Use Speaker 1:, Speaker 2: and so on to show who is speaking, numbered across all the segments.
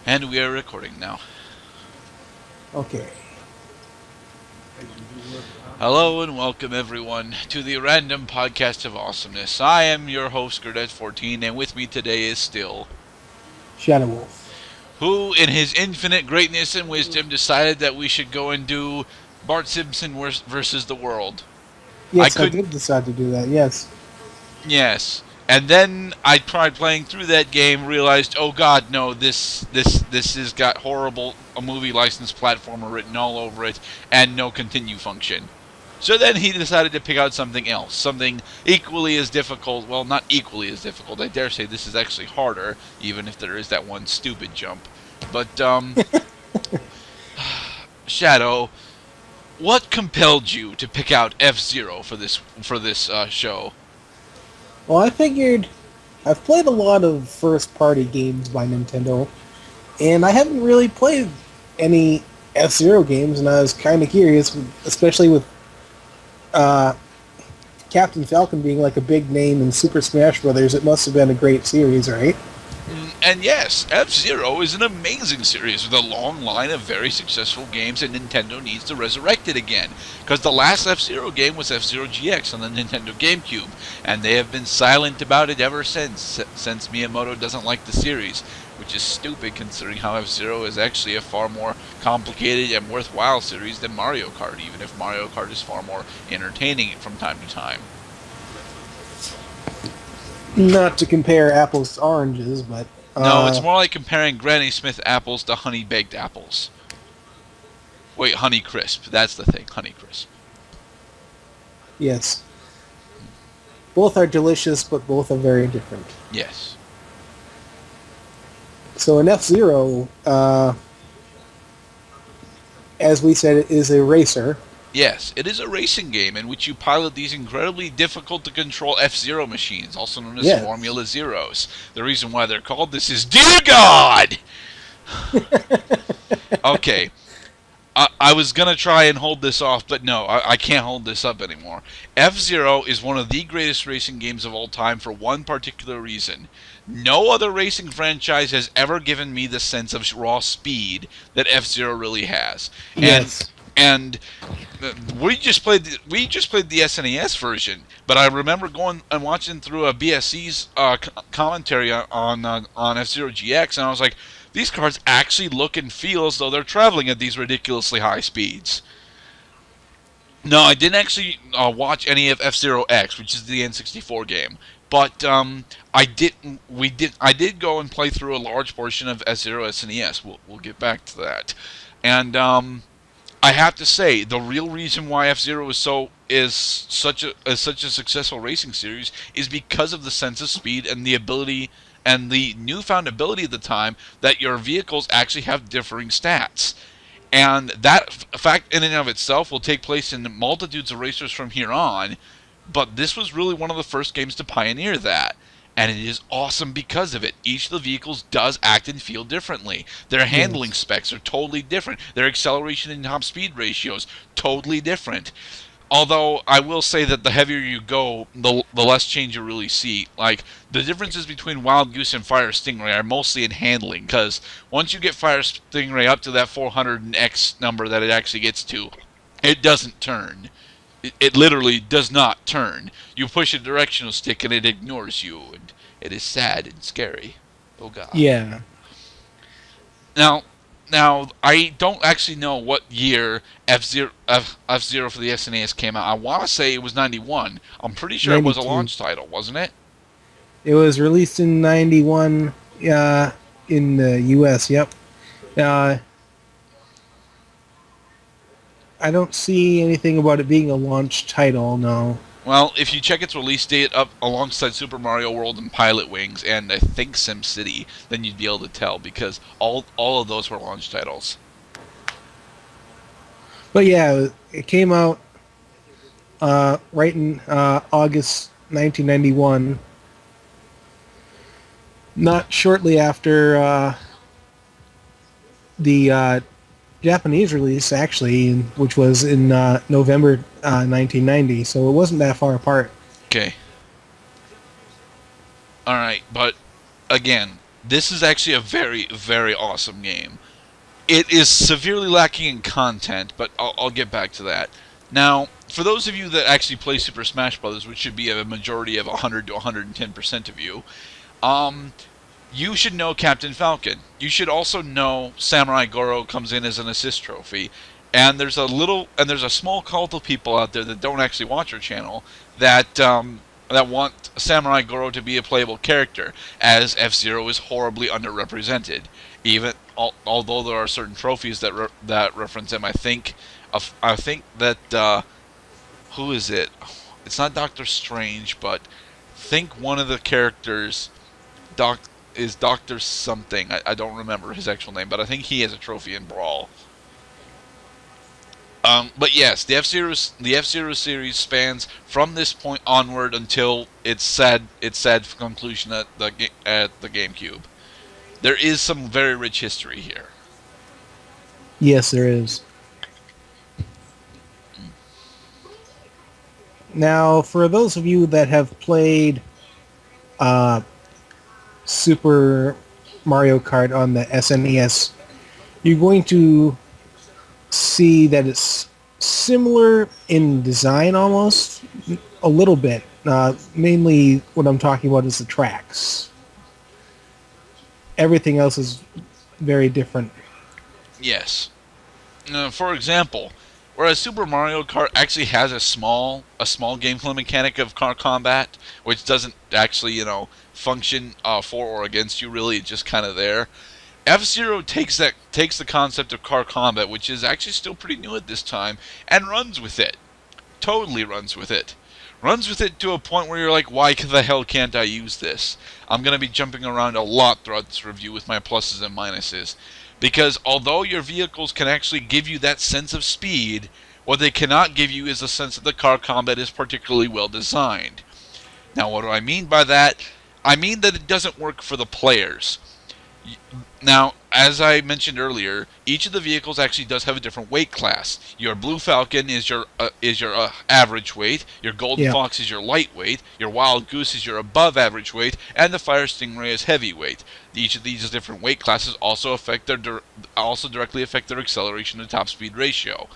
Speaker 1: And we are recording now.
Speaker 2: Okay.
Speaker 1: Hello and welcome everyone to the random podcast of awesomeness. I am your host, Gurdet14, and with me today is still,
Speaker 2: Shadow Wolf.
Speaker 1: who in his infinite greatness and wisdom decided that we should go and do Bart Simpson versus the world. I
Speaker 2: Yes, I
Speaker 1: couldn't,
Speaker 2: did decide to do that, yes.
Speaker 1: yes. And then I tried playing through that game, realized, oh god, no, this has got horrible a movie license platformer written all over it, and no continue function. So then he decided to pick out something else, something equally as difficult. Well, not equally as difficult. I dare say this is actually harder, even if there is that one stupid jump. But Shadow, what compelled you to pick out F-Zero for this show?
Speaker 2: Well, I figured I've played a lot of first-party games by Nintendo, and I haven't really played any F-Zero games, and I was kind of curious, especially with Captain Falcon being like a big name in Super Smash Brothers. It must have been a great series, right?
Speaker 1: And yes, F-Zero is an amazing series with a long line of very successful games, and Nintendo needs to resurrect it again. Because the last F-Zero game was F-Zero GX on the Nintendo GameCube, and they have been silent about it ever since Miyamoto doesn't like the series, which is stupid considering how F-Zero is actually a far more complicated and worthwhile series than Mario Kart, even if Mario Kart is far more entertaining from time to time.
Speaker 2: Not to compare apples to oranges, but...
Speaker 1: No, it's more like comparing Granny Smith apples to Honey Baked apples. Wait, Honey Crisp. That's the thing, Honey Crisp.
Speaker 2: Yes. Both are delicious, but both are very different.
Speaker 1: Yes.
Speaker 2: So in F-Zero, as we said, it is a racer.
Speaker 1: Yes, it is a racing game in which you pilot these incredibly difficult to control F-Zero machines, also known as
Speaker 2: Yes.
Speaker 1: Formula Zeros. The reason why they're called this is, dear God! Okay. I was going to try and hold this off, but no, I can't hold this up anymore. F-Zero is one of the greatest racing games of all time for one particular reason. No other racing franchise has ever given me the sense of raw speed that F-Zero really has.
Speaker 2: Yes.
Speaker 1: And we just played the SNES version, but I remember going and watching through a BSC's commentary on F-Zero GX, and I was like, these cars actually look and feel as though they're traveling at these ridiculously high speeds. No, I didn't actually watch any of F-Zero X, which is the N64 game, but I did go and play through a large portion of F-Zero SNES. We'll get back to that, and I have to say, the real reason why F-Zero is such a successful racing series is because of the sense of speed and the ability and the newfound ability at the time that your vehicles actually have differing stats. And that fact in and of itself will take place in multitudes of racers from here on, but this was really one of the first games to pioneer that. And it is awesome because of it. Each of the vehicles does act and feel differently. Their handling specs are totally different. Their acceleration and top speed ratios, totally different. Although, I will say that the heavier you go, the less change you really see. Like, the differences between Wild Goose and Fire Stingray are mostly in handling, because once you get Fire Stingray up to that 400 and X number that it actually gets to, it doesn't turn. It literally does not turn. You push a directional stick and it ignores you, and it is sad and scary. Oh god.
Speaker 2: Yeah.
Speaker 1: Now, I don't actually know what year F-Zero for the SNES came out. I want to say it was 91. I'm pretty sure it was a
Speaker 2: 92.
Speaker 1: launch title, wasn't it?
Speaker 2: It was released in 91 in the US, yep. I don't see anything about it being a launch title, no.
Speaker 1: Well, if you check its release date up alongside Super Mario World and Pilot Wings and I think SimCity, then you'd be able to tell because all of those were launch titles.
Speaker 2: But yeah, it came out right in August 1991. Not shortly after the Japanese release, actually, which was in November 1990, so it wasn't that far apart.
Speaker 1: Okay. Alright, but again, This is actually a very, very awesome game. It is severely lacking in content, but I'll get back to that. Now, for those of you that actually play Super Smash Bros., which should be a majority of 100 to 110% of you, um, you should know Captain Falcon. You should also know Samurai Goro comes in as an assist trophy. And there's a small cult of people out there that don't actually watch our channel that want Samurai Goro to be a playable character, as F-Zero is horribly underrepresented. Even although there are certain trophies that reference him, I think that who is it? It's not Doctor Strange, but think one of the characters is Doctor something. I don't remember his actual name, but I think he has a trophy in Brawl. But yes, the F-Zero series spans from this point onward until its sad conclusion at the GameCube. There is some very rich history here.
Speaker 2: Yes, there is. Now, for those of you that have played Super Mario Kart on the SNES, you're going to see that it's similar in design almost, a little bit. Mainly what I'm talking about is the tracks. Everything else is very different.
Speaker 1: Yes. For example, whereas Super Mario Kart actually has a small gameplay mechanic of car combat, which doesn't actually, function for or against you really, it's just kind of there. F-Zero takes the concept of car combat, which is actually still pretty new at this time, and runs with it. Totally runs with it. Runs with it to a point where you're like, why the hell can't I use this? I'm going to be jumping around a lot throughout this review with my pluses and minuses. Because although your vehicles can actually give you that sense of speed, what they cannot give you is a sense that the car combat is particularly well designed. Now, what do I mean by that? I mean that it doesn't work for the players. Now, as I mentioned earlier, each of the vehicles actually does have a different weight class. Your Blue Falcon is your average weight, your Golden Fox is your lightweight, your Wild Goose is your above average weight, and the Fire Stingray is heavyweight. Each of these different weight classes also directly affect their acceleration to top speed ratio.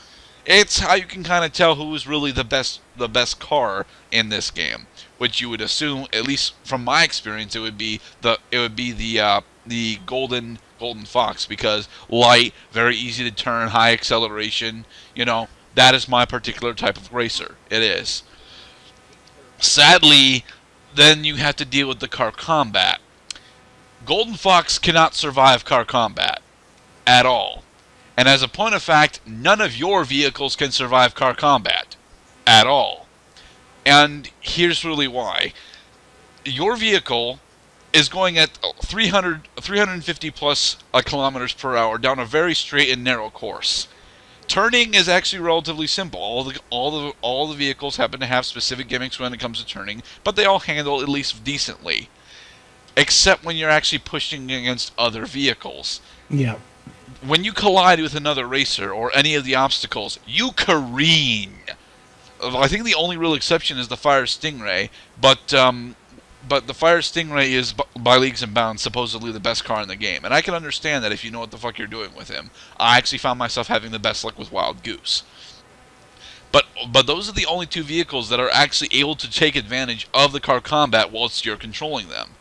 Speaker 1: It's how you can kind of tell who is really the best car in this game, which you would assume, at least from my experience, it would be the Golden Fox, because light, very easy to turn, high acceleration. That is my particular type of racer. It is. Sadly, then you have to deal with the car combat. Golden Fox cannot survive car combat at all. And as a point of fact, none of your vehicles can survive car combat at all. And here's really why. Your vehicle is going at 350 plus kilometers per hour down a very straight and narrow course. Turning is actually relatively simple. All the vehicles happen to have specific gimmicks when it comes to turning, but they all handle at least decently. Except when you're actually pushing against other vehicles.
Speaker 2: Yeah.
Speaker 1: When you collide with another racer or any of the obstacles, you careen. I think the only real exception is the Fire Stingray, but the Fire Stingray is, by leagues and bounds, supposedly the best car in the game. And I can understand that if you know what the fuck you're doing with him. I actually found myself having the best luck with Wild Goose. But those are the only two vehicles that are actually able to take advantage of the car combat whilst you're controlling them.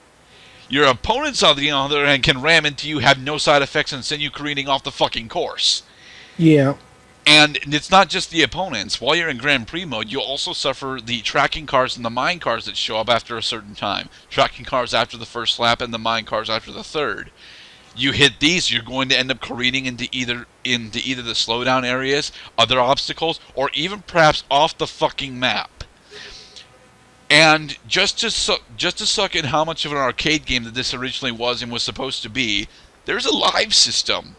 Speaker 1: Your opponents, on the other hand, can ram into you, have no side effects, and send you careening off the fucking course.
Speaker 2: Yeah.
Speaker 1: And it's not just the opponents. While you're in Grand Prix mode, you'll also suffer the tracking cars and the mine cars that show up after a certain time. Tracking cars after the first lap and the mine cars after the third. You hit these, you're going to end up careening into either the slowdown areas, other obstacles, or even perhaps off the fucking map. And just to suck in how much of an arcade game that this originally was and was supposed to be, there's a live system.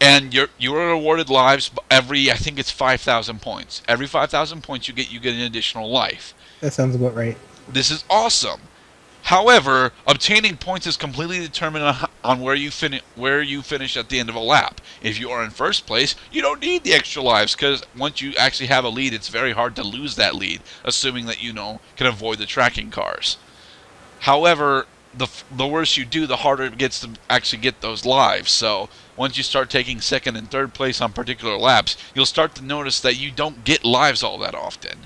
Speaker 1: And you are awarded lives every, I think it's 5,000 points. Every 5,000 points you get an additional life.
Speaker 2: That sounds about right.
Speaker 1: This is awesome. However, obtaining points is completely determined on where you finish at the end of a lap. If you are in first place, you don't need the extra lives, because once you actually have a lead, it's very hard to lose that lead, assuming that can avoid the tracking cars. However, the worse you do, the harder it gets to actually get those lives. So once you start taking second and third place on particular laps, you'll start to notice that you don't get lives all that often.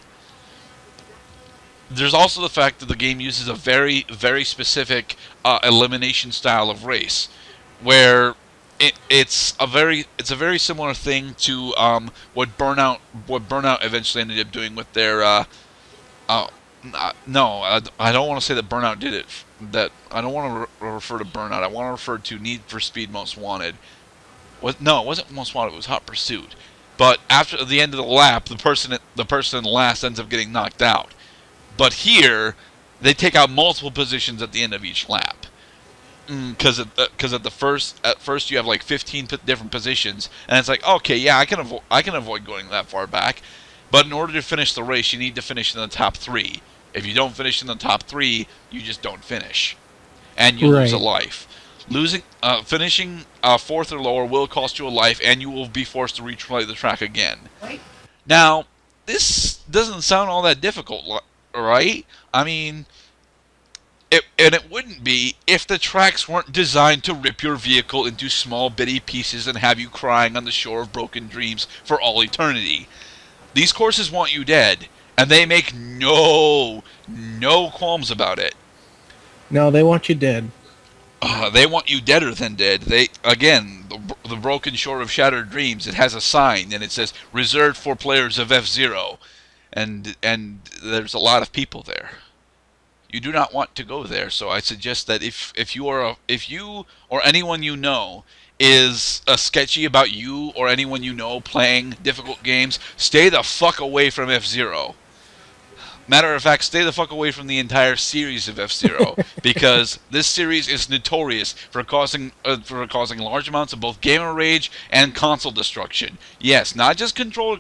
Speaker 1: There's also the fact that the game uses a very, very specific elimination style of race, where it's a very similar thing to what Burnout eventually ended up doing with their no, I don't want to say that Burnout did it. That I don't want to refer to Burnout. I want to refer to Need for Speed Most Wanted. No, it wasn't Most Wanted. It was Hot Pursuit. But after the end of the lap, the person last ends up getting knocked out. But here, they take out multiple positions at the end of each lap. Because at first you have like 15 different positions, and it's like, okay, yeah, I can avoid going that far back. But in order to finish the race, you need to finish in the top 3. If you don't finish in the top 3, you just don't finish, and you lose a life. Finishing 4th or lower will cost you a life, and you will be forced to replay the track again. Right. Now, this doesn't sound all that difficult, right? I mean, it wouldn't be if the tracks weren't designed to rip your vehicle into small bitty pieces and have you crying on the shore of broken dreams for all eternity. These courses want you dead, and they make no qualms about it.
Speaker 2: No, they want you dead.
Speaker 1: They want you deader than dead. The broken shore of shattered dreams. It has a sign, and it says "Reserved for players of F-Zero," and there's a lot of people there. You do not want to go there, so I suggest that if you or anyone you know is sketchy about you or anyone you know playing difficult games, stay the fuck away from F-Zero. Matter of fact, stay the fuck away from the entire series of F-Zero, because this series is notorious for causing large amounts of both gamer rage and console destruction. Yes, not just controller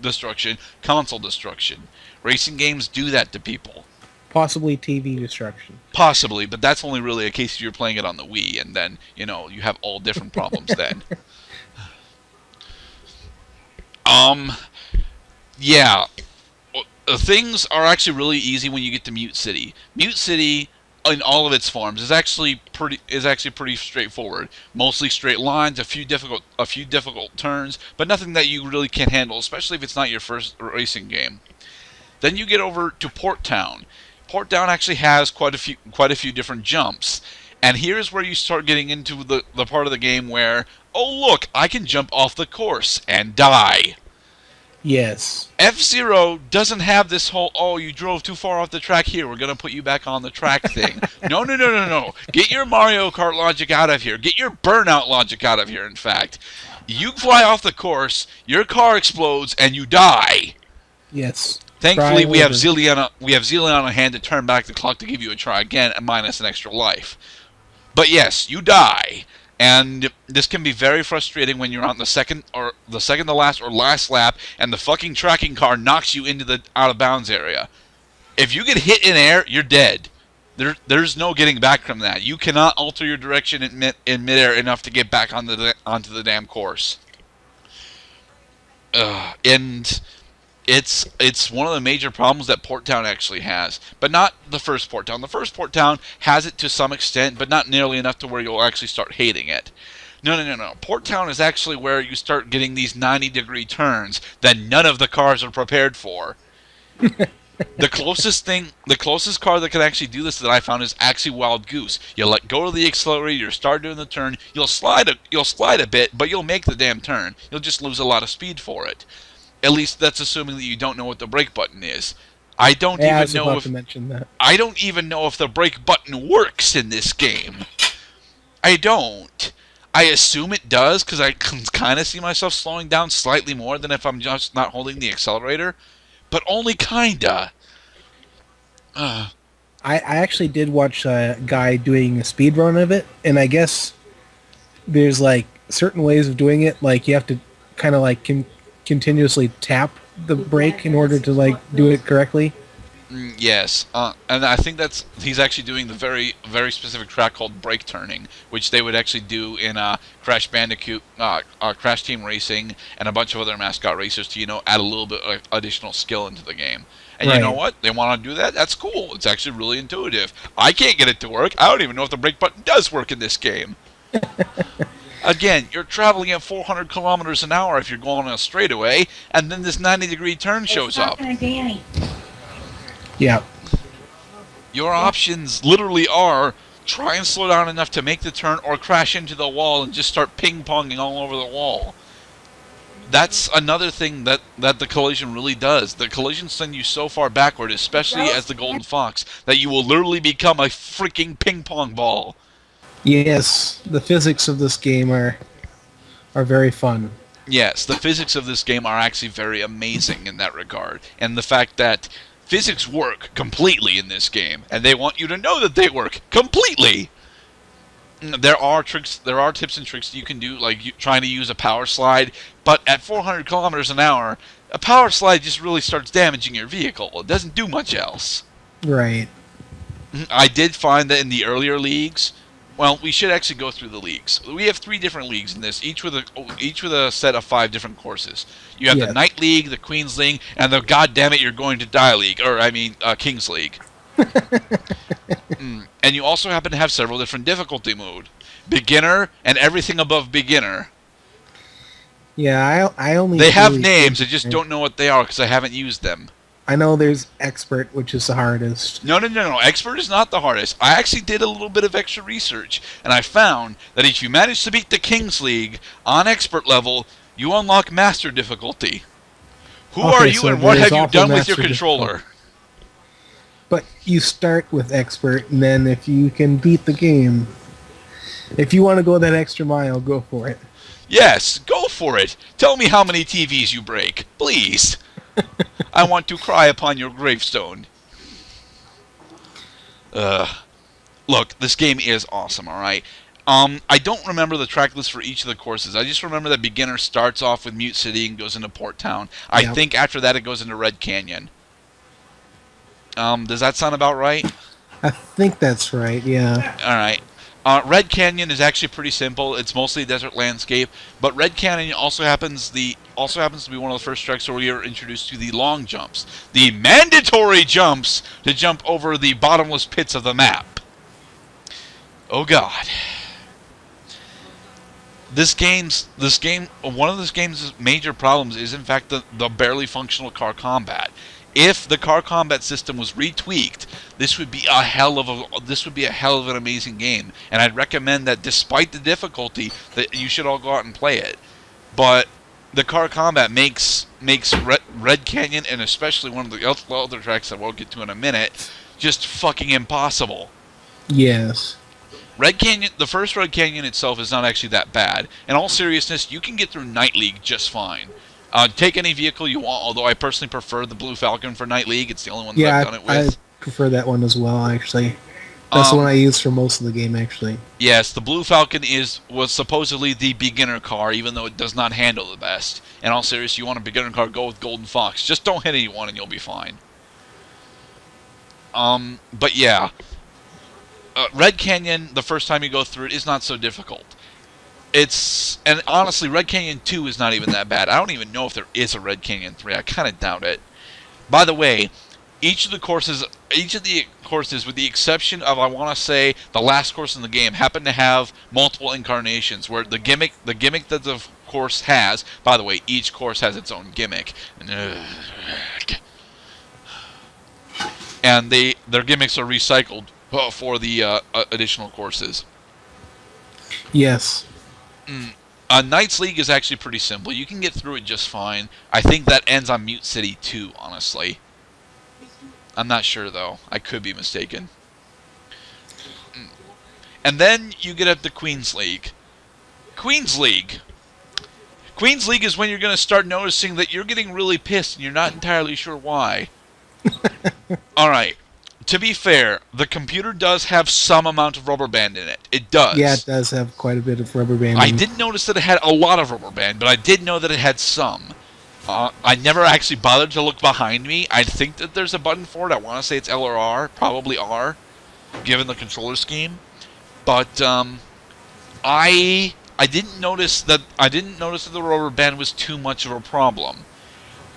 Speaker 1: destruction, console destruction. Racing games do that to people.
Speaker 2: Possibly TV destruction.
Speaker 1: Possibly, but that's only really a case if you're playing it on the Wii, and then, you have all different problems then. Yeah. Things are actually really easy when you get to Mute City. Mute City, in all of its forms, is actually pretty straightforward. Mostly straight lines, a few difficult turns, but nothing that you really can't handle, especially if it's not your first racing game. Then you get over to Port Town. Port Town actually has quite a few different jumps, and here's where you start getting into the part of the game where, oh look, I can jump off the course and die.
Speaker 2: Yes.
Speaker 1: F-Zero doesn't have this whole, oh, you drove too far off the track, here, we're going to put you back on the track thing. No. Get your Mario Kart logic out of here. Get your Burnout logic out of here, in fact. You fly off the course, your car explodes, and you die.
Speaker 2: Yes.
Speaker 1: Thankfully, we have Zelia on hand to turn back the clock to give you a try again, and minus an extra life. But yes, you die. And this can be very frustrating when you're on the second to last or last lap, and the fucking tracking car knocks you into the out of bounds area. If you get hit in air, you're dead. There's no getting back from that. You cannot alter your direction in midair enough to get back onto the damn course. And it's one of the major problems that Port Town actually has, but not the first Port Town. The first Port Town has it to some extent, but not nearly enough to where you'll actually start hating it. No. Port Town is actually where you start getting these 90-degree turns that none of the cars are prepared for. The closest car that can actually do this that I found is actually Wild Goose. You let go of the accelerator, you start doing the turn, you'll slide a bit, but you'll make the damn turn. You'll just lose a lot of speed for it. At least that's assuming that you don't know what the brake button is. I don't even know if the brake button works in this game. I don't. I assume it does, because I can kind of see myself slowing down slightly more than if I'm just not holding the accelerator. But only kinda.
Speaker 2: I actually did watch a guy doing a speed run of it, and I guess there's like certain ways of doing it. Like you have to kind of like continuously tap the brake in order to like do it correctly.
Speaker 1: Yes, and I think he's actually doing the very very specific track called brake turning, which they would actually do in Crash Bandicoot, Crash Team Racing, and a bunch of other mascot racers to add a little bit of additional skill into the game. And you know
Speaker 2: Right.
Speaker 1: what? They want to do that. That's cool. It's actually really intuitive. I can't get it to work. I don't even know if the brake button does work in this game. Again, you're traveling at 400 kilometers an hour if you're going on a straightaway, and then this 90-degree turn shows up.
Speaker 3: Danny.
Speaker 2: Yeah.
Speaker 1: Your options literally are try and slow down enough to make the turn or crash into the wall and just start ping-ponging all over the wall. That's another thing that the collision really does. The collisions send you so far backward, especially as the Golden Fox, that you will literally become a freaking ping-pong ball.
Speaker 2: Yes, the physics of this game are very fun.
Speaker 1: Yes, the physics of this game are actually very amazing in that regard. And the fact that physics work completely in this game, and they want you to know that they work completely. There are tricks, there are tips and tricks you can do, like trying to use a power slide, but at 400 kilometers an hour, a power slide just really starts damaging your vehicle. It doesn't do much else.
Speaker 2: Right.
Speaker 1: I did find that in the earlier leagues, well, we should actually go through the leagues. We have 3 different leagues in this, each with a set of 5 different courses. You have
Speaker 2: Yes.
Speaker 1: the Knight League, the Queen's League, and the Goddammit You're Going to Die League, or King's League. And you also happen to have several different difficulty mode. Beginner and everything above beginner.
Speaker 2: Yeah, I only...
Speaker 1: They have
Speaker 2: really
Speaker 1: names, I just don't know what they are because I haven't used them.
Speaker 2: I know there's Expert, which is the hardest.
Speaker 1: No. Expert is not the hardest. I actually did a little bit of extra research, and I found that if you manage to beat the King's League on Expert level, you unlock Master difficulty. Who
Speaker 2: Okay,
Speaker 1: are you
Speaker 2: so
Speaker 1: and what
Speaker 2: there's
Speaker 1: have you
Speaker 2: also
Speaker 1: done with your
Speaker 2: Master
Speaker 1: controller?
Speaker 2: But you start with Expert, and then if you can beat the game, if you want to go that extra mile, go for it.
Speaker 1: Yes, go for it. Tell me how many TVs you break, please. I want to cry upon your gravestone. Look, this game is awesome, alright? I don't remember the track list for each of the courses. I just remember that beginner starts off with Mute City and goes into Port Town. I
Speaker 2: Yep.
Speaker 1: think after that it goes into Red Canyon. Does that sound about right?
Speaker 2: I think that's right, yeah.
Speaker 1: Alright. Red Canyon is actually pretty simple. It's mostly a desert landscape, but Red Canyon also happens to be one of the first tracks where you're introduced to the long jumps, the mandatory jumps to jump over the bottomless pits of the map. Oh God. One of this game's major problems is in fact the barely functional car combat. If the car combat system was retweaked, this would be a hell of an amazing game, and I'd recommend that despite the difficulty, that you should all go out and play it. But the car combat makes Red Canyon, and especially one of the other tracks that we'll get to in a minute, just fucking impossible.
Speaker 2: Yes.
Speaker 1: Red Canyon, the first Red Canyon itself is not actually that bad. In all seriousness, you can get through Night League just fine. Take any vehicle you want, although I personally prefer the Blue Falcon for Night League. It's the only one that I've done it
Speaker 2: I
Speaker 1: with.
Speaker 2: prefer that one as well, actually. That's the one I use for most of the game, actually.
Speaker 1: Yes, the Blue Falcon was supposedly the beginner car, even though it does not handle the best. In all seriousness, you want a beginner car, go with Golden Fox. Just don't hit anyone and you'll be fine. But yeah. Red Canyon, the first time you go through it, is not so difficult. And honestly, Red Canyon 2 is not even that bad. I don't even know if there is a Red Canyon 3. I kind of doubt it. By the way, each of the courses, with the exception of, I want to say, the last course in the game, happen to have multiple incarnations, where the gimmick that the course has, by the way, each course has its own gimmick. And their gimmicks are recycled for the additional courses.
Speaker 2: Yes.
Speaker 1: Knights League is actually pretty simple. You can get through it just fine. I think that ends on Mute City 2, honestly. I'm not sure, though. I could be mistaken. And then you get up to Queen's League. Queen's League. Queen's League is when you're going to start noticing that you're getting really pissed and you're not entirely sure why. Alright. To be fair, the computer does have some amount of rubber band in it. It does.
Speaker 2: Yeah, it does have quite a bit of rubber banding.
Speaker 1: I didn't notice that it had a lot of rubber band, but I did know that it had some. I never actually bothered to look behind me. I think that there's a button for it. I want to say it's L or R, probably R, given the controller scheme. But I didn't notice that the rubber band was too much of a problem.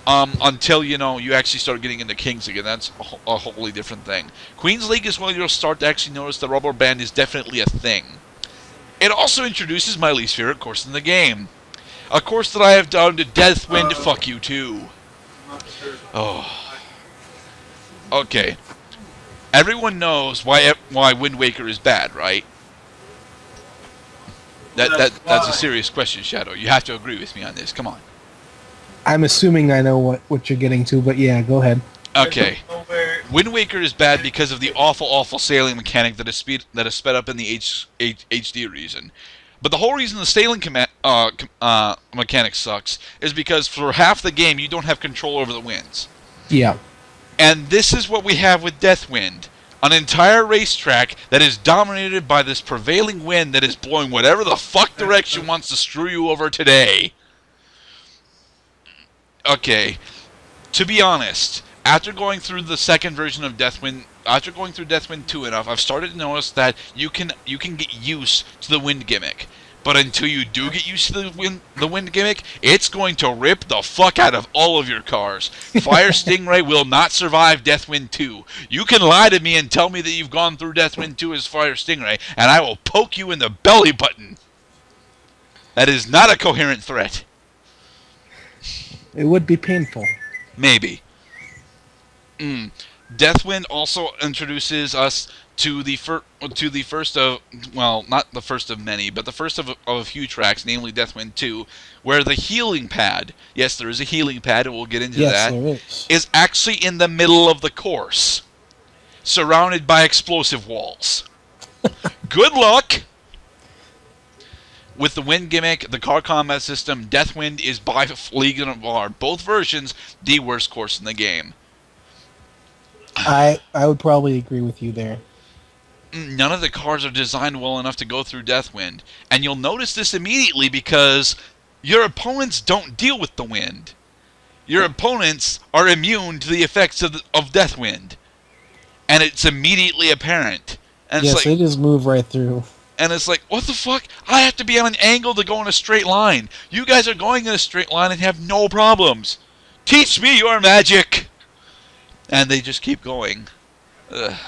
Speaker 1: Until you actually start getting into Kings League, and that's a wholly different thing. Queens League is when you'll start to actually notice the rubber band is definitely a thing. It also introduces my least favorite course in the game. A course that I have done to Deathwind, fuck you too. Oh. Okay. Everyone knows why Wind Waker is bad, right? That's a serious question, Shadow. You have to agree with me on this. Come on.
Speaker 2: I'm assuming I know what you're getting to, but yeah, go ahead.
Speaker 1: Okay. Wind Waker is bad because of the awful sailing mechanic that is sped up in the HD region. But the whole reason the sailing mechanic sucks is because for half the game you don't have control over the winds.
Speaker 2: Yeah.
Speaker 1: And this is what we have with Deathwind. An entire racetrack that is dominated by this prevailing wind that is blowing whatever the fuck direction wants to screw you over today. Okay, to be honest, after going through the second version of Deathwind, after going through Deathwind 2 enough, I've started to notice that you can get used to the wind gimmick. But until you do get used to the wind gimmick, it's going to rip the fuck out of all of your cars. Fire Stingray will not survive Deathwind 2. You can lie to me and tell me that you've gone through Deathwind 2 as Fire Stingray, and I will poke you in the belly button. That is not a coherent threat.
Speaker 2: It would be painful.
Speaker 1: Maybe. Deathwind also introduces us to the first of, well, not the first of many, but the first of a few tracks, namely Deathwind 2, where the healing pad, yes, there is a healing pad, and we'll get into that,
Speaker 2: there
Speaker 1: is actually in the middle of the course, surrounded by explosive walls. Good luck! With the wind gimmick, the car combat system, Deathwind is by league and far, both versions, the worst course in the game.
Speaker 2: I would probably agree with you there.
Speaker 1: None of the cars are designed well enough to go through Deathwind. And you'll notice this immediately because your opponents don't deal with the wind. Your opponents are immune to the effects of Deathwind. And it's immediately apparent. And
Speaker 2: yes,
Speaker 1: it's
Speaker 2: they just move right through.
Speaker 1: And it's like, what the fuck? I have to be on an angle to go in a straight line. You guys are going in a straight line and have no problems. Teach me your magic! And they just keep going. Ugh.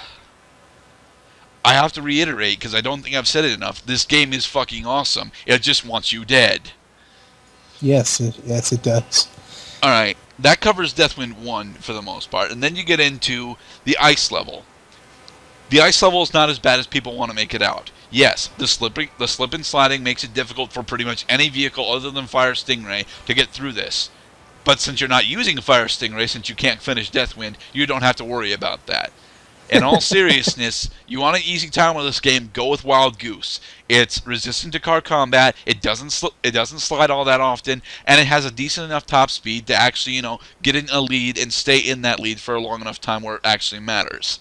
Speaker 1: I have to reiterate, because I don't think I've said it enough, this game is fucking awesome. It just wants you dead.
Speaker 2: Yes, it does.
Speaker 1: Alright, that covers Deathwind 1 for the most part. And then you get into the ice level. The ice level is not as bad as people want to make it out. Yes, the slip and sliding makes it difficult for pretty much any vehicle other than Fire Stingray to get through this. But since you're not using Fire Stingray, since you can't finish Deathwind, you don't have to worry about that. In all seriousness, you want an easy time with this game, go with Wild Goose. It's resistant to car combat, it doesn't slide all that often, and it has a decent enough top speed to actually, get in a lead and stay in that lead for a long enough time where it actually matters.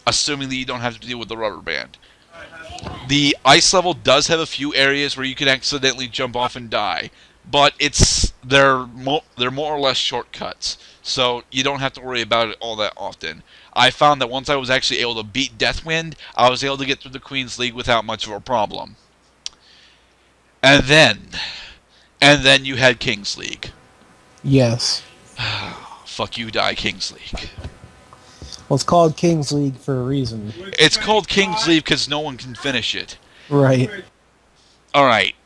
Speaker 1: Assuming that you don't have to deal with the rubber band. The ice level does have a few areas where you can accidentally jump off and die, but they're more or less shortcuts, so you don't have to worry about it all that often. I found that once I was actually able to beat Deathwind, I was able to get through the Queen's League without much of a problem. And then you had King's League.
Speaker 2: Yes.
Speaker 1: Fuck you, die King's League.
Speaker 2: Well, it's called King's League for a reason.
Speaker 1: It's called King's League because no one can finish it.
Speaker 2: Right.
Speaker 1: Alright.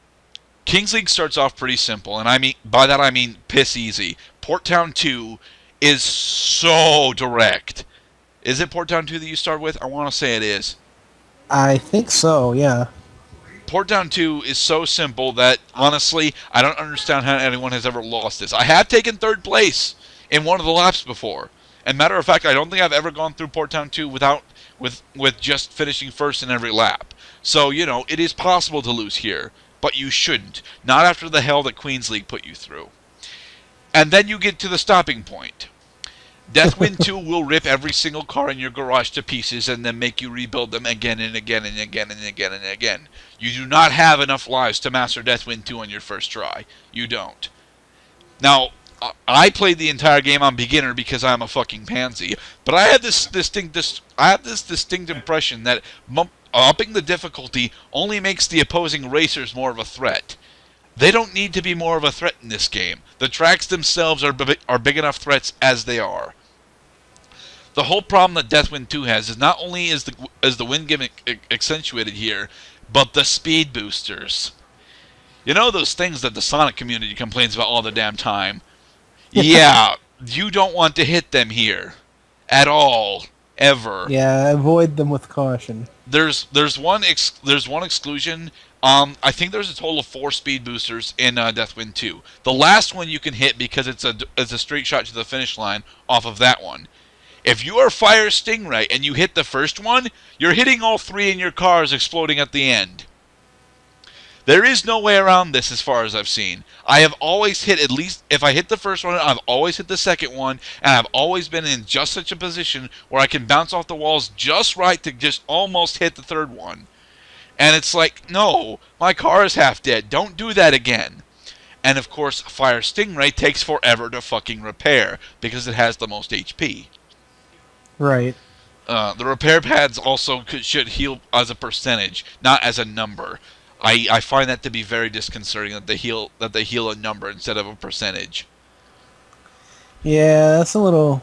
Speaker 1: King's League starts off pretty simple, and by that I mean piss easy. Port Town 2 is so direct. Is it Port Town 2 that you start with? I want to say it is.
Speaker 2: I think so, yeah.
Speaker 1: Port Town 2 is so simple that, honestly, I don't understand how anyone has ever lost this. I have taken third place in one of the laps before. And matter of fact, I don't think I've ever gone through Port Town 2 with just finishing first in every lap. So, it is possible to lose here, but you shouldn't. Not after the hell that Queen's League put you through. And then you get to the stopping point. Deathwind 2 will rip every single car in your garage to pieces and then make you rebuild them again and again and again and again and again. You do not have enough lives to master Deathwind 2 on your first try. You don't. Now, I played the entire game on beginner because I'm a fucking pansy. But I had this distinct impression that upping the difficulty only makes the opposing racers more of a threat. They don't need to be more of a threat in this game. The tracks themselves are big enough threats as they are. The whole problem that Deathwind 2 has is not only is the wind gimmick accentuated here, but the speed boosters. You know those things that the Sonic community complains about all the damn time? Yeah, you don't want to hit them here. At all. Ever.
Speaker 2: Yeah, avoid them with caution.
Speaker 1: There's one exclusion. I think there's a total of 4 speed boosters in Deathwind 2. The last one you can hit because it's a straight shot to the finish line off of that one. If you are Fire Stingray and you hit the first one, you're hitting all 3 and your car is exploding at the end. There is no way around this as far as I've seen. I have always hit, at least if I hit the first one, I've always hit the second one, and I've always been in just such a position where I can bounce off the walls just right to just almost hit the third one. And it's like, no, my car is half dead. Don't do that again. And of course, Fire Stingray takes forever to fucking repair because it has the most HP.
Speaker 2: Right.
Speaker 1: The repair pads also should heal as a percentage, not as a number. I find that to be very disconcerting that they heal a number instead of a percentage.
Speaker 2: Yeah, that's a little...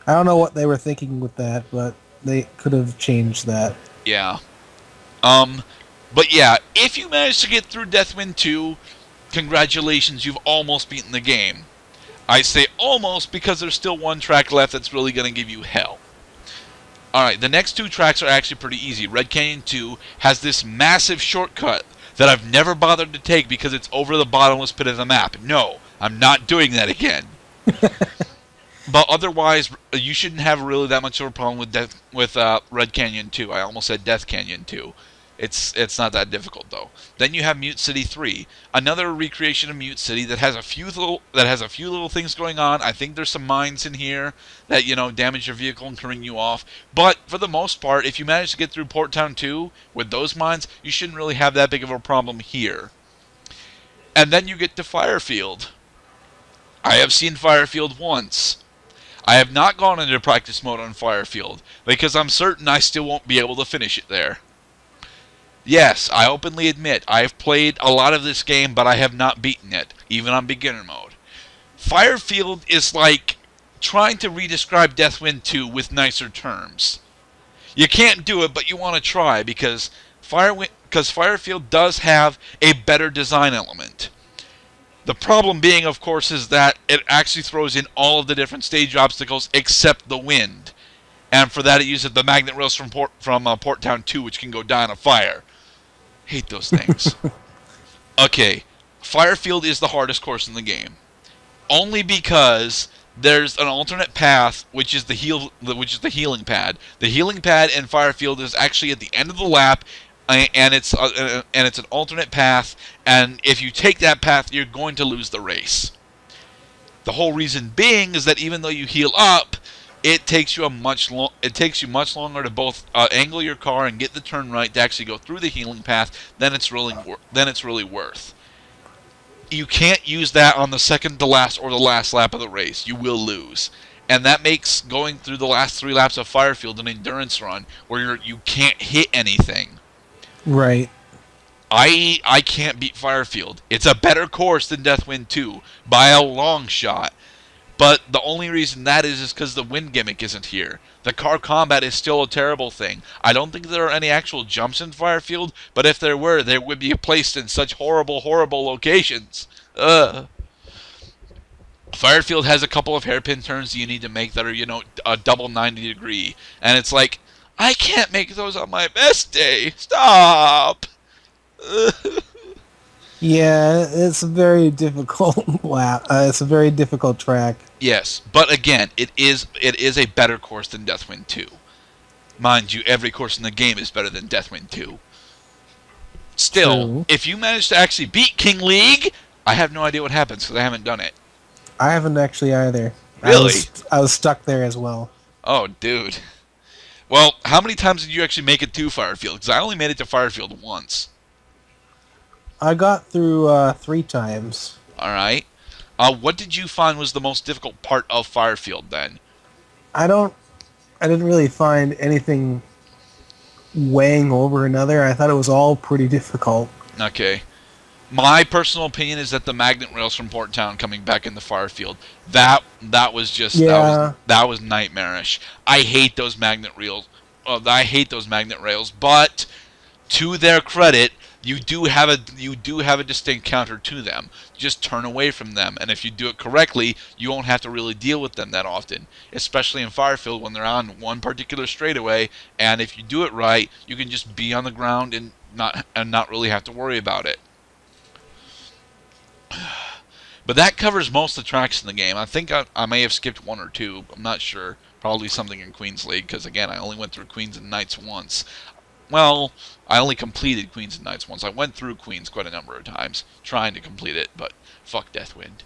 Speaker 2: I don't know what they were thinking with that, but they could have changed that.
Speaker 1: Yeah. But yeah, if you manage to get through Deathwind 2, congratulations, you've almost beaten the game. I say almost because there's still one track left that's really going to give you hell. Alright, the next 2 tracks are actually pretty easy. Red Canyon 2 has this massive shortcut that I've never bothered to take because it's over the bottomless pit of the map. No, I'm not doing that again. But otherwise, you shouldn't have really that much of a problem with Red Canyon 2. I almost said Death Canyon 2. It's not that difficult though. Then you have Mute City 3, another recreation of Mute City that has a few little things going on. I think there's some mines in here that damage your vehicle and can ring you off. But for the most part, if you manage to get through Port Town 2 with those mines, you shouldn't really have that big of a problem here. And then you get to Firefield. I have seen Firefield once. I have not gone into practice mode on Firefield because I'm certain I still won't be able to finish it there. Yes, I openly admit, I have played a lot of this game, but I have not beaten it, even on beginner mode. Firefield is like trying to re-describe Deathwind 2 with nicer terms. You can't do it, but you want to try, because Firefield does have a better design element. The problem being, of course, is that it actually throws in all of the different stage obstacles except the wind. And for that, it uses the magnet rails from Port Town 2, which can go down a fire. Hate those things. Okay, Firefield is the hardest course in the game, only because there's an alternate path, which is the healing pad. The healing pad in Firefield is actually at the end of the lap, and it's an alternate path. And if you take that path, you're going to lose the race. The whole reason being is that even though you heal up, it takes you much longer to both angle your car and get the turn right to actually go through the healing path than it's really worth. You can't use that on the second to last or the last lap of the race. You will lose. And that makes going through the last 3 laps of Firefield an endurance run where you can't hit anything.
Speaker 2: Right.
Speaker 1: I can't beat Firefield. It's a better course than Deathwind 2 by a long shot. But the only reason that is because the wind gimmick isn't here. The car combat is still a terrible thing. I don't think there are any actual jumps in Firefield, but if there were, they would be placed in such horrible, horrible locations. Firefield has a couple of hairpin turns you need to make that are, a double 90 degree. And it's like, I can't make those on my best day. Stop!
Speaker 2: Yeah, it's a very difficult lap. It's a very difficult track.
Speaker 1: Yes, but again, it is a better course than Deathwind 2. Mind you, every course in the game is better than Deathwind 2. Still,
Speaker 2: True.
Speaker 1: If you manage to actually beat King League, I have no idea what happens because I haven't done it.
Speaker 2: I haven't actually either.
Speaker 1: Really?
Speaker 2: I was stuck there as well.
Speaker 1: Oh, dude. Well, how many times did you actually make it to Firefield? Because I only made it to Firefield once.
Speaker 2: I got through 3 times.
Speaker 1: Alright. What did you find was the most difficult part of Firefield then?
Speaker 2: I don't. I didn't really find anything weighing over another. I thought it was all pretty difficult.
Speaker 1: Okay. My personal opinion is that the magnet rails from Port Town coming back in the Firefield, that was just
Speaker 2: Yeah.
Speaker 1: that was nightmarish. I hate those magnet rails. I hate those magnet rails, but to their credit, you do have a distinct counter to them. Just turn away from them, and if you do it correctly, you won't have to really deal with them that often. Especially in Firefield when they're on one particular straightaway, and if you do it right, you can just be on the ground and not really have to worry about it. But that covers most of the tracks in the game. I think I may have skipped one or two. I'm not sure. Probably something in Queens League, because again, I only went through Queens and Knights once. Well, I only completed Queens and Knights once. I went through Queens quite a number of times, trying to complete it, but fuck Deathwind.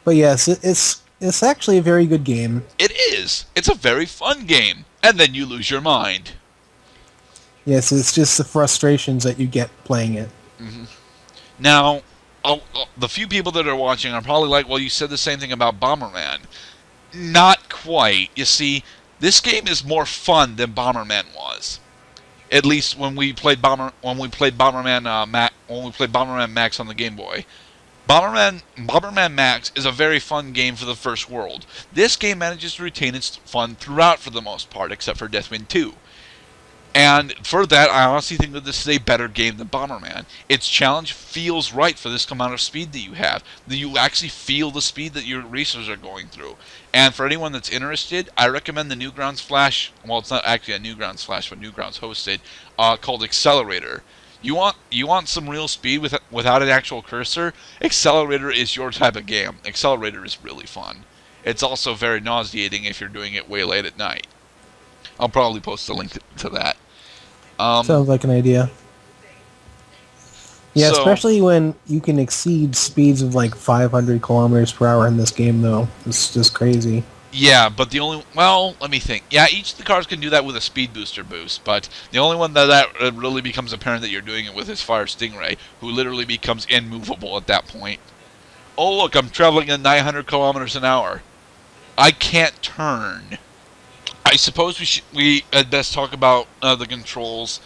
Speaker 2: But yes, it's actually a very good game.
Speaker 1: It is. It's a very fun game. And then you lose your mind.
Speaker 2: Yes, it's just the frustrations that you get playing it.
Speaker 1: Mm-hmm. Now, the few people that are watching are probably like, well, you said the same thing about Bomberman. Not quite. You see, this game is more fun than Bomberman was. At least when we played Bomberman Max on the Game Boy. Bomberman Max is a very fun game for the first world. This game manages to retain its fun throughout for the most part, except for Deathwind 2. And for that, I honestly think that this is a better game than Bomberman. Its challenge feels right for this amount of speed that you have. That you actually feel the speed that your racers are going through. And for anyone that's interested, I recommend the Newgrounds Flash. Well, it's not actually a Newgrounds Flash, but Newgrounds hosted, called Accelerator. You want some real speed without an actual cursor? Accelerator is your type of game. Accelerator is really fun. It's also very nauseating if you're doing it way late at night. I'll probably post a link to that.
Speaker 2: Sounds like an idea. Yeah,
Speaker 1: so,
Speaker 2: especially when you can exceed speeds of like 500 kilometers per hour in this game, though. It's just crazy.
Speaker 1: Yeah, but let me think. Yeah, each of the cars can do that with a speed booster boost, but the only one that really becomes apparent that you're doing it with is Fire Stingray, who literally becomes immovable at that point. Oh, look, I'm traveling at 900 kilometers an hour. I can't turn. I suppose we had best talk about the controls,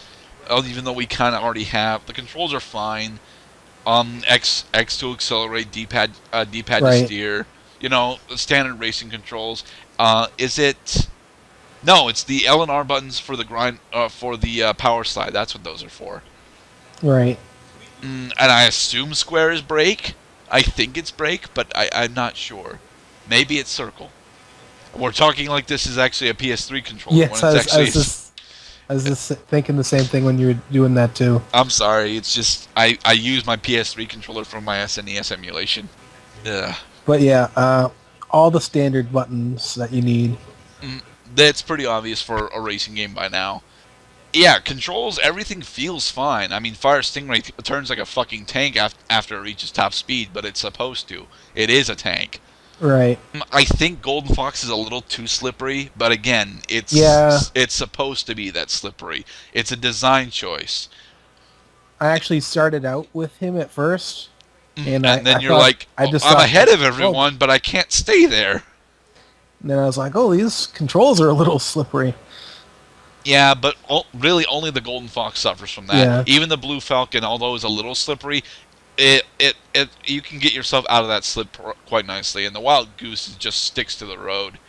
Speaker 1: even though we kind of already have. The controls are fine. X to accelerate, D-pad to steer. You know, the standard racing controls. Is it? No, it's the L and R buttons for the power slide. That's what those are for.
Speaker 2: Right.
Speaker 1: And I assume square is brake. I think it's brake, but I'm not sure. Maybe it's circle. We're talking like this is actually a PS3 controller.
Speaker 2: Yes,
Speaker 1: when it's
Speaker 2: I was just thinking the same thing when you were doing that too.
Speaker 1: I'm sorry. It's just I use my PS3 controller from my SNES emulation. Ugh.
Speaker 2: But yeah, all the standard buttons that you need.
Speaker 1: That's pretty obvious for a racing game by now. Yeah, controls, everything feels fine. I mean, Fire Stingray turns like a fucking tank after it reaches top speed, but it's supposed to. It is a tank.
Speaker 2: Right.
Speaker 1: I think Golden Fox is a little too slippery, but again, it's supposed to be that slippery. It's a design choice.
Speaker 2: I actually started out with him at first, and
Speaker 1: then you're like, I'm ahead of everyone, but I can't stay there.
Speaker 2: And then I was like, oh, these controls are a little slippery.
Speaker 1: Yeah, but really only the Golden Fox suffers from that. Yeah. Even the Blue Falcon, although it's a little slippery, you can get yourself out of that slip quite nicely. And the Wild Goose just sticks to the road.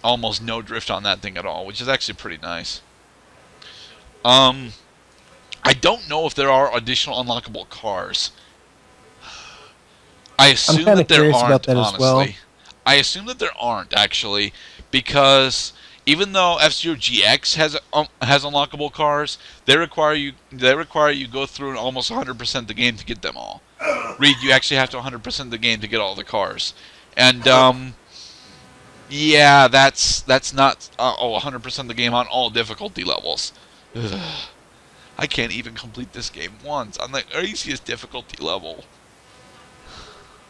Speaker 1: Almost no drift on that thing at all, which is actually pretty nice. I don't know if there are additional unlockable cars. I assume that there aren't, honestly. Well. I assume that there aren't, actually, because even though F-Zero GX has unlockable cars, they require you go through almost 100% the game to get them all. Reed, you actually have to 100% the game to get all the cars, and yeah, that's not 100% the game on all difficulty levels. Ugh. I can't even complete this game once on the easiest difficulty level.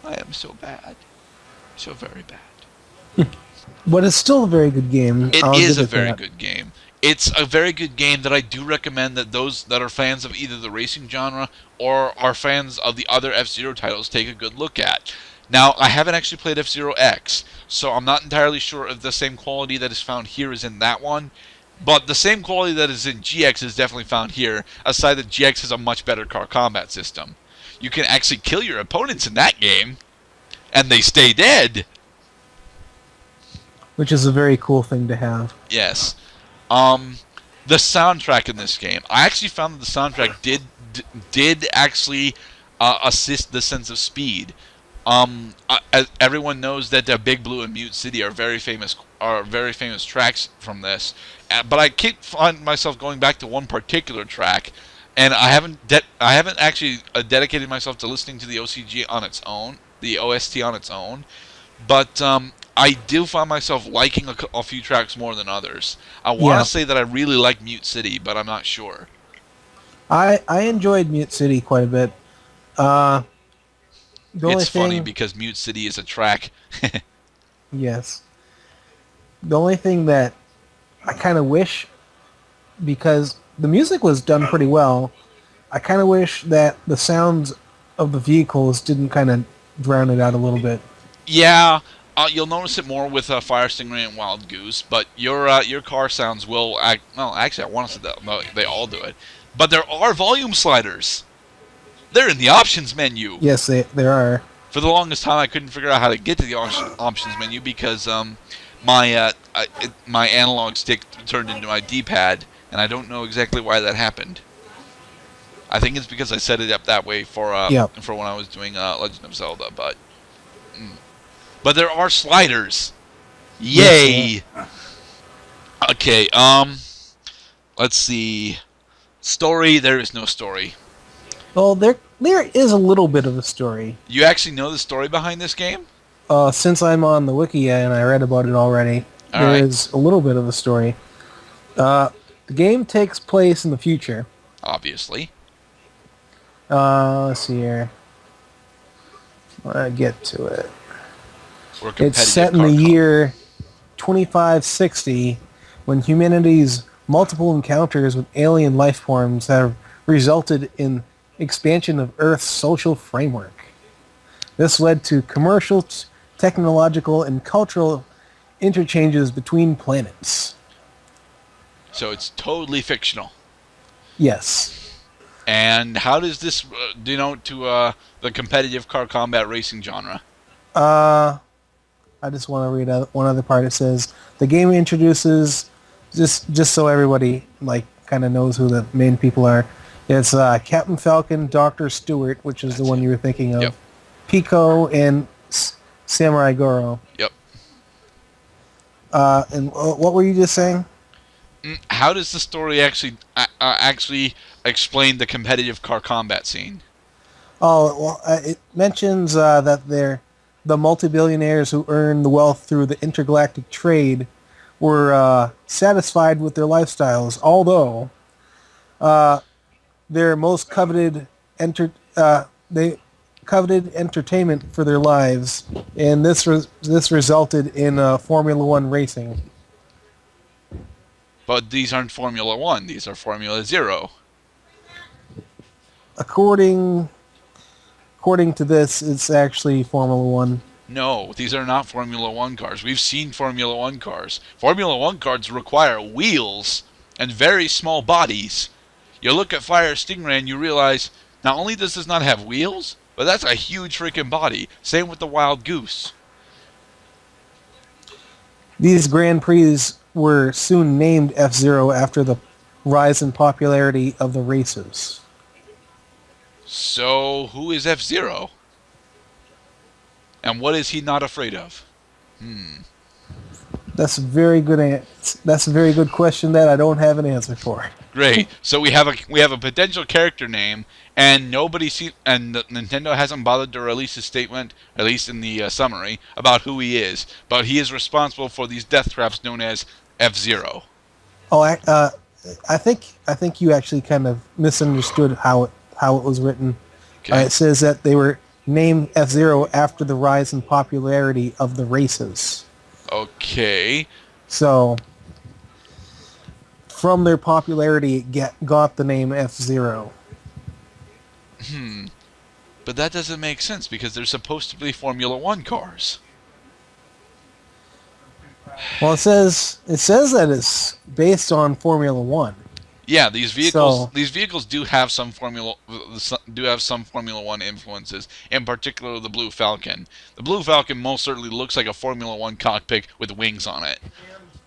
Speaker 1: I am so bad. So very bad.
Speaker 2: But it's still a very good game.
Speaker 1: It is a very good game. It's a very good game that I do recommend that those that are fans of either the racing genre or are fans of the other F-Zero titles take a good look at. Now, I haven't actually played F-Zero X, so I'm not entirely sure if the same quality that is found here is in that one, but the same quality that is in GX is definitely found here, aside that GX has a much better car combat system. You can actually kill your opponents in that game, and they stay dead.
Speaker 2: which is a very cool thing to have.
Speaker 1: Yes. The soundtrack in this game, I actually found that the soundtrack did actually assist the sense of speed. Everyone knows that Big Blue and Mute City are very famous tracks from this, but I keep find myself going back to one particular track, and I haven't actually dedicated myself to listening to the OCG on its own, the OST on its own, but I do find myself liking a few tracks more than others. I want to say that I really like Mute City, but I'm not sure.
Speaker 2: I enjoyed Mute City quite a bit.
Speaker 1: It's funny because Mute City is a track.
Speaker 2: Yes. The only thing that I kind of wish, because the music was done pretty well, I kind of wish that the sounds of the vehicles didn't kind of drown it out a little bit.
Speaker 1: Yeah, you'll notice it more with Fire Stingray and Wild Goose, but your car sounds will act. Well, actually, I want to say that no, they all do it, but there are volume sliders. They're in the options menu.
Speaker 2: Yes, there are.
Speaker 1: For the longest time, I couldn't figure out how to get to the options menu because my analog stick turned into my D-pad, and I don't know exactly why that happened. I think it's because I set it up that way for when I was doing Legend of Zelda, but there are sliders. Yay! Okay, let's see. Story, there is no story.
Speaker 2: Well, there is a little bit of a story.
Speaker 1: You actually know the story behind this game?
Speaker 2: Since I'm on the wiki and I read about it already, there is a little bit of a story. The game takes place in the future.
Speaker 1: Obviously.
Speaker 2: Let's see here. I get to it. It's set in the year 2560, when humanity's multiple encounters with alien life forms have resulted in expansion of Earth's social framework. This led to commercial, technological, and cultural interchanges between planets.
Speaker 1: So it's totally fictional.
Speaker 2: Yes.
Speaker 1: And how does this denote to the competitive car combat racing genre?
Speaker 2: I just want to read out one other part. It says the game introduces, just so everybody kind of knows who the main people are. It's Captain Falcon, Dr. Stewart, which is the one you were thinking of, Pico, and Samurai Goro.
Speaker 1: Yep.
Speaker 2: And what were you just saying?
Speaker 1: How does the story actually explain the competitive car combat scene?
Speaker 2: Oh, well, it mentions that the multi-billionaires who earn the wealth through the intergalactic trade were satisfied with their lifestyles, although their most coveted entertainment for their lives, and this resulted in Formula One racing.
Speaker 1: But these aren't Formula One; these are Formula Zero.
Speaker 2: According to this, it's actually Formula One.
Speaker 1: No, these are not Formula One cars. We've seen Formula One cars. Formula One cars require wheels and very small bodies. You look at Fire Stingray and you realize not only does this not have wheels, but that's a huge freaking body. Same with the Wild Goose.
Speaker 2: These Grand Prix were soon named F-Zero after the rise in popularity of the races.
Speaker 1: So, who is F-Zero? And what is he not afraid of?
Speaker 2: That's a very good question that I don't have an answer for.
Speaker 1: Great. So we have a potential character name, and Nintendo hasn't bothered to release a statement, at least in the summary, about who he is. But he is responsible for these death traps known as F-Zero.
Speaker 2: Oh, I think you actually kind of misunderstood how it was written.
Speaker 1: Okay.
Speaker 2: It says that they were named F-Zero after the rise in popularity of the races.
Speaker 1: Okay.
Speaker 2: So, from their popularity, it got the name F-Zero.
Speaker 1: But that doesn't make sense because they're supposed to be Formula One cars.
Speaker 2: Well, it says that it's based on Formula One.
Speaker 1: Yeah, these vehicles
Speaker 2: So,
Speaker 1: do have some Formula One influences. In particular, the Blue Falcon. The Blue Falcon most certainly looks like a Formula One cockpit with wings on it.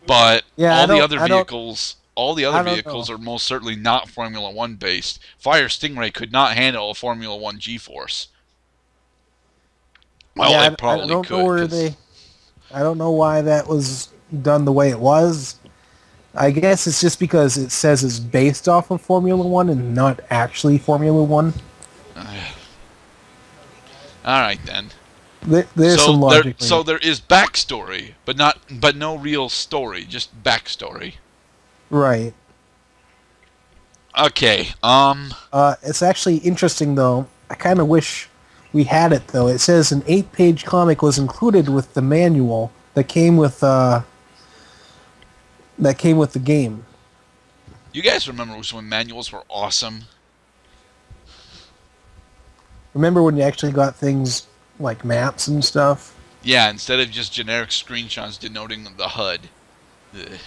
Speaker 1: But
Speaker 2: yeah,
Speaker 1: all the other
Speaker 2: I don't know.
Speaker 1: vehicles are most certainly not Formula One based. Fire Stingray could not handle a Formula One G-force. Well,
Speaker 2: Yeah,
Speaker 1: it
Speaker 2: I
Speaker 1: probably
Speaker 2: don't know
Speaker 1: could,
Speaker 2: where
Speaker 1: because
Speaker 2: I don't know why that was done the way it was. I guess it's just because it says it's based off of Formula One and not actually Formula One.
Speaker 1: all right then.
Speaker 2: There's some logic there.
Speaker 1: So there is backstory, but no real story, just backstory.
Speaker 2: Right.
Speaker 1: Okay.
Speaker 2: It's actually interesting though. I kind of wish we had it though. It says an 8-page comic was included with the manual that came with the game.
Speaker 1: You guys remember when manuals were awesome?
Speaker 2: Remember when you actually got things like maps and stuff?
Speaker 1: Yeah, instead of just generic screenshots denoting the HUD. Ugh.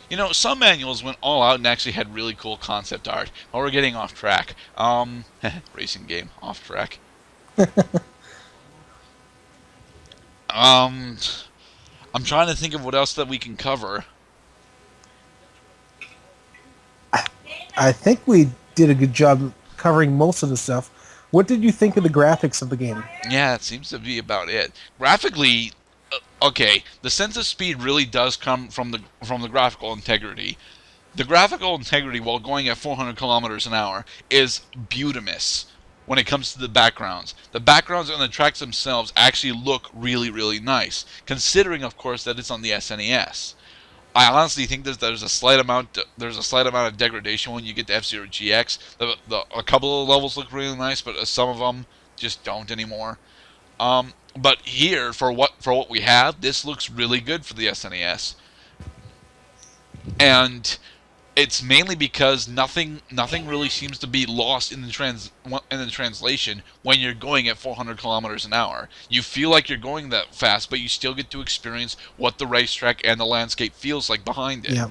Speaker 1: You know, some manuals went all out and actually had really cool concept art. Oh, we're getting off track. Racing game, off track. I'm trying to think of what else that we can cover.
Speaker 2: I think we did a good job covering most of the stuff. What did you think of the graphics of the game?
Speaker 1: Yeah, it seems to be about it. Graphically, okay, the sense of speed really does come from the graphical integrity. The graphical integrity while going at 400 kilometers an hour is beautimous when it comes to the backgrounds. The backgrounds on the tracks themselves actually look really, really nice, considering, of course, that it's on the SNES. I honestly think there's a slight amount of degradation when you get to F-Zero GX. A couple of levels look really nice, but some of them just don't anymore. But here, for what we have, this looks really good for the SNES, and it's mainly because nothing really seems to be lost in the translation when you're going at 400 kilometers an hour. You feel like you're going that fast, but you still get to experience what the racetrack and the landscape feels like behind it.
Speaker 2: Yeah.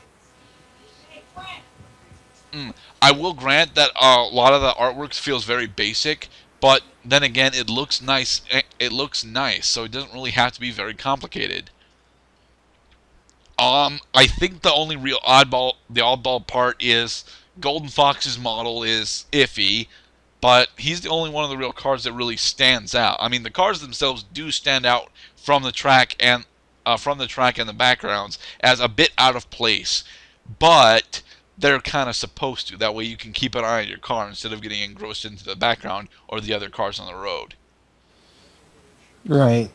Speaker 1: I will grant that a lot of the artwork feels very basic, but then again, it looks nice. It looks nice, so it doesn't really have to be very complicated. I think the only real oddball part is Golden Fox's model is iffy, but he's the only one of the real cars that really stands out. I mean, the cars themselves do stand out from the track and the backgrounds as a bit out of place, but they're kind of supposed to. That way, you can keep an eye on your car instead of getting engrossed into the background or the other cars on the road.
Speaker 2: Right.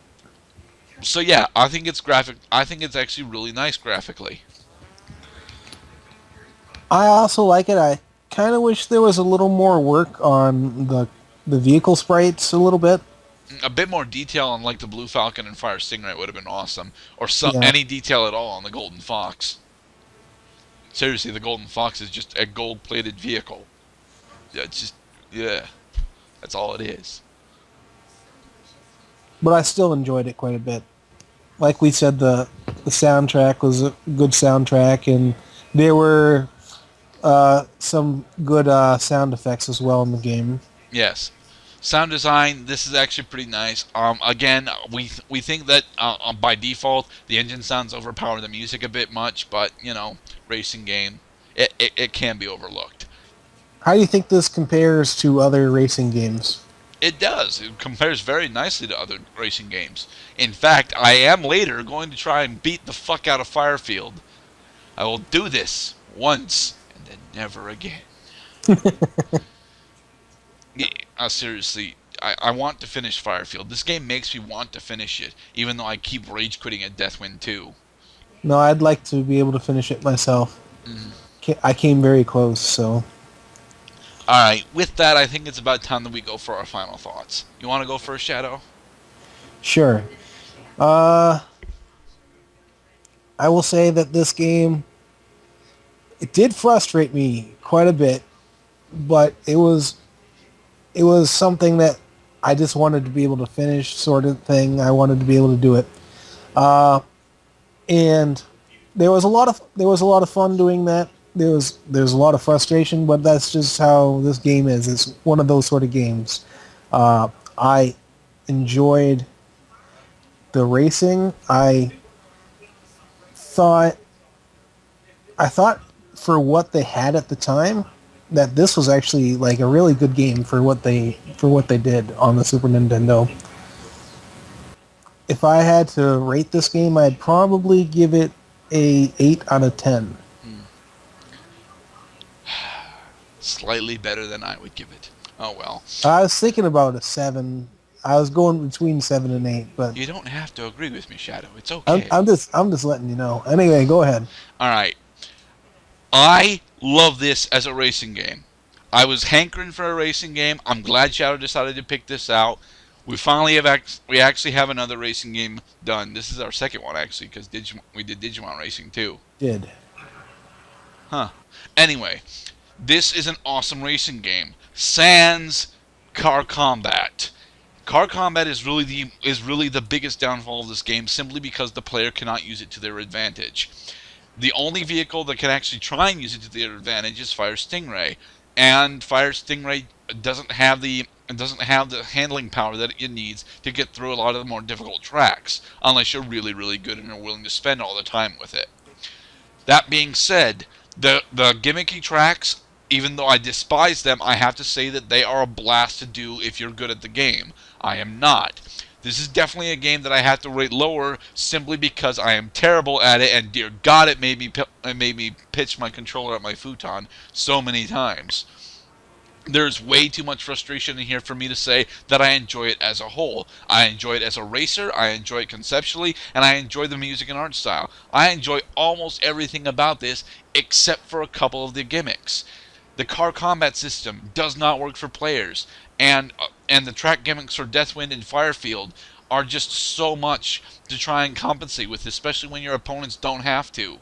Speaker 1: So yeah, I think it's graphic. I think it's actually really nice graphically.
Speaker 2: I also like it. I kind of wish there was a little more work on the vehicle sprites a little bit.
Speaker 1: A bit more detail on like the Blue Falcon and Fire Stingray would have been awesome, or
Speaker 2: Yeah.
Speaker 1: any detail at all on the Golden Fox. Seriously, the Golden Fox is just a gold-plated vehicle. Yeah, it's just that's all it is.
Speaker 2: But I still enjoyed it quite a bit. Like we said, the soundtrack was a good soundtrack, and there were some good sound effects as well in the game.
Speaker 1: Yes. Sound design, this is actually pretty nice. Again, we think that by default the engine sounds overpower the music a bit much, but you know, racing game, it can be overlooked.
Speaker 2: How do you think this compares to other racing games?
Speaker 1: It does. It compares very nicely to other racing games. In fact, I am later going to try and beat the fuck out of Firefield. I will do this once and then never again. Yeah, seriously, I want to finish Firefield. This game makes me want to finish it, even though I keep rage quitting at Deathwind 2.
Speaker 2: No, I'd like to be able to finish it myself. I came very close, so...
Speaker 1: Alright, with that, I think it's about time that we go for our final thoughts. You want to go first, Shadow?
Speaker 2: Sure. I I will say that this game, it did frustrate me quite a bit, but it was something that I just wanted to be able to finish, sort of thing. I wanted to be able to do it, and there was a lot of fun doing that. There's a lot of frustration, but that's just how this game is. It's one of those sort of games. I enjoyed the racing. Thought I thought for what they had at the time that this was actually like a really good game for what they did on the Super Nintendo. If I had to rate this game, I'd probably give it a 8 out of 10.
Speaker 1: Slightly better than I would give it. Oh well.
Speaker 2: I was thinking about a 7. I was going between 7 and 8, but
Speaker 1: You don't have to agree with me, Shadow. It's
Speaker 2: I'm,
Speaker 1: okay.
Speaker 2: I'm just letting you know. Anyway, go ahead.
Speaker 1: Alright. I love this as a racing game. I was hankering for a racing game. I'm glad Shadow decided to pick this out. We finally we actually have another racing game done. This is our second one actually, because we did Digimon Racing too.
Speaker 2: Did.
Speaker 1: Huh. Anyway, this is an awesome racing game. Sans car combat. Car combat is really the biggest downfall of this game, simply because the player cannot use it to their advantage. The only vehicle that can actually try and use it to their advantage is Fire Stingray, and Fire Stingray doesn't have the handling power that it needs to get through a lot of the more difficult tracks, unless you're really, really good and are willing to spend all the time with it. That being said, the gimmicky tracks, even though I despise them, I have to say that they are a blast to do if you're good at the game. I am not. This is definitely a game that I have to rate lower simply because I am terrible at it, and dear God, it made me pitch my controller at my futon so many times. There's way too much frustration in here for me to say that I enjoy it as a whole. I enjoy it as a racer, I enjoy it conceptually, and I enjoy the music and art style. I enjoy almost everything about this except for a couple of the gimmicks. The car combat system does not work for players, and the track gimmicks for Deathwind and Firefield are just so much to try and compensate with, especially when your opponents don't have to.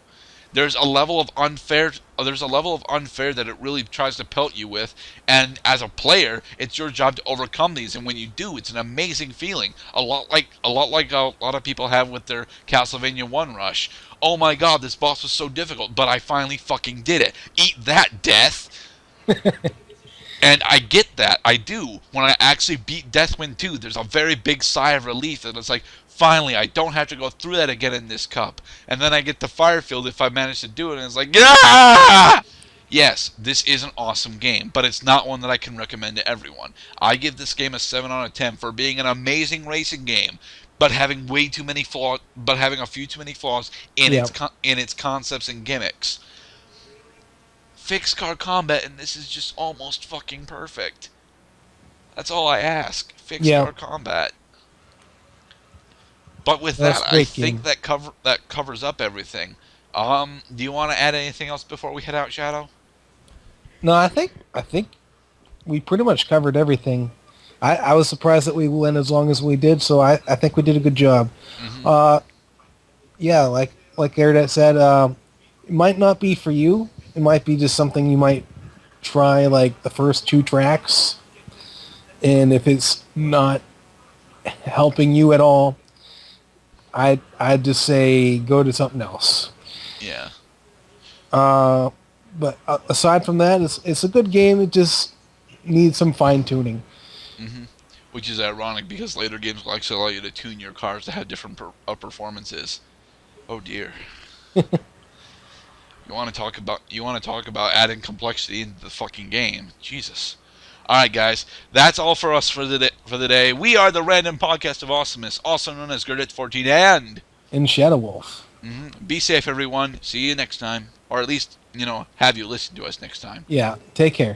Speaker 1: There's a level of unfair that it really tries to pelt you with, and as a player, it's your job to overcome these, and when you do, it's an amazing feeling. A lot like a lot of people have with their Castlevania 1 rush. Oh my god, this boss was so difficult, but I finally fucking did it. Eat that, Death! And I get that, I do. When I actually beat Deathwind 2, there's a very big sigh of relief, and it's like, finally, I don't have to go through that again in this cup. And then I get to Firefield if I manage to do it, and it's like, yeah! Yes, this is an awesome game, but it's not one that I can recommend to everyone. I give this game a 7 out of 10 for being an amazing racing game, but having a few too many flaws in its concepts and gimmicks. Fix car combat, and this is just almost fucking perfect. That's all I ask. Fix car combat. But with that, I think that covers up everything. Do you want to add anything else before we head out, Shadow?
Speaker 2: No, I think we pretty much covered everything. I was surprised that we went as long as we did, so I think we did a good job. Mm-hmm. Yeah, like Eric said, it might not be for you. It might be just something you might try, like the first 2 tracks, and if it's not helping you at all, I'd just say go to something else.
Speaker 1: Yeah.
Speaker 2: But aside from that, it's a good game. It just needs some fine tuning.
Speaker 1: Mm-hmm. Which is ironic because later games will actually allow you to tune your cars to have different performances. Oh dear. You want to talk about adding complexity into the fucking game? Jesus. All right, guys, that's all for us for the day. We are the Random Podcast of Awesomeness, also known as Gurdit14 and
Speaker 2: Shadow Wolf.
Speaker 1: Mm-hmm. Be safe, everyone. See you next time, or at least have you listen to us next time.
Speaker 2: Yeah. Take care.